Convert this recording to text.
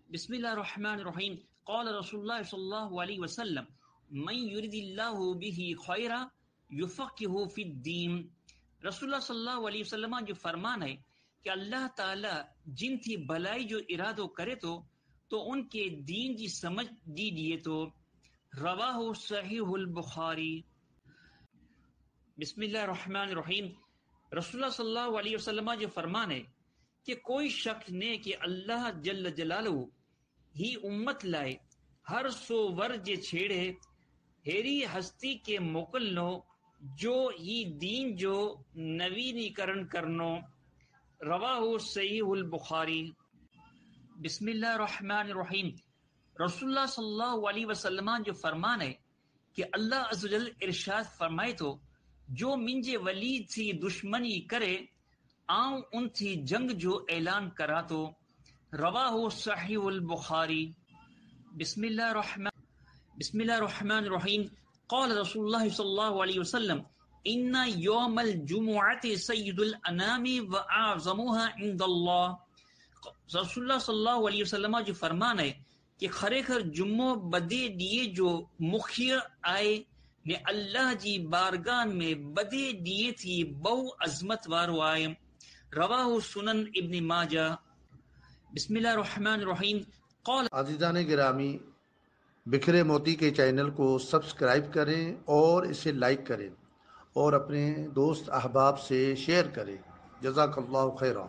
بسم اللہ الرحمن الرحیم قال رسول اللہ صلی اللہ علیہ وسلم من یرید اللہ بہ خیرا یفقہہ فی الدین. رسول اللہ صلی اللہ علیہ وسلم جو فرمان ہے کہ اللہ تعالی جن تھی بھلائی جو ارادو کرے تو ان کے دین جی سمجھ دی دیے تو. رواہ صحیح البخاری. بسم اللہ الرحمن الرحیم رسول اللہ صلی اللہ علیہ وسلم جو فرمان ہے کہ کوئی شخص نے کہ اللہ جل جلالہ ہی امت لائے ہر سو ورج چھیڑے ہیری ہستی کے موکلنو جو ہی دین جو نوینی کرن کرنو. رواہ صحیح البخاری. بسم اللہ الرحمن الرحیم رسول اللہ صلی اللہ علیہ وسلم جو فرمان ہے کہ اللہ عز و جل ارشاد فرمائے تو جو منجے ولی تھی دشمنی کرے آؤں ان تھی جنگ جو اعلان کرا تو. رواہ صحیح البخاری. بسم اللہ الرحمن الرحیم قال رسول اللہ صلی اللہ علیہ وسلم ان یوم الجمعۃ سید الانام واعظمها عند اللہ. رسول اللہ صلی اللہ علیہ وسلم جو فرمان ہے کہ خریخر جمعہ بدے دیے جو مخیر آئے نے اللہ جی بارگاہ میں بدے دیے تھی بہو عظمت وارو آئے. رواہ سنن ابن ماجہ. بسم اللہ الرحمن الرحیم قال. عزیزان گرامی، بکھرے موتی کے چینل کو سبسکرائب کریں اور اسے لائک کریں اور اپنے دوست احباب سے شیئر کریں. جزاک اللہ خیرہ.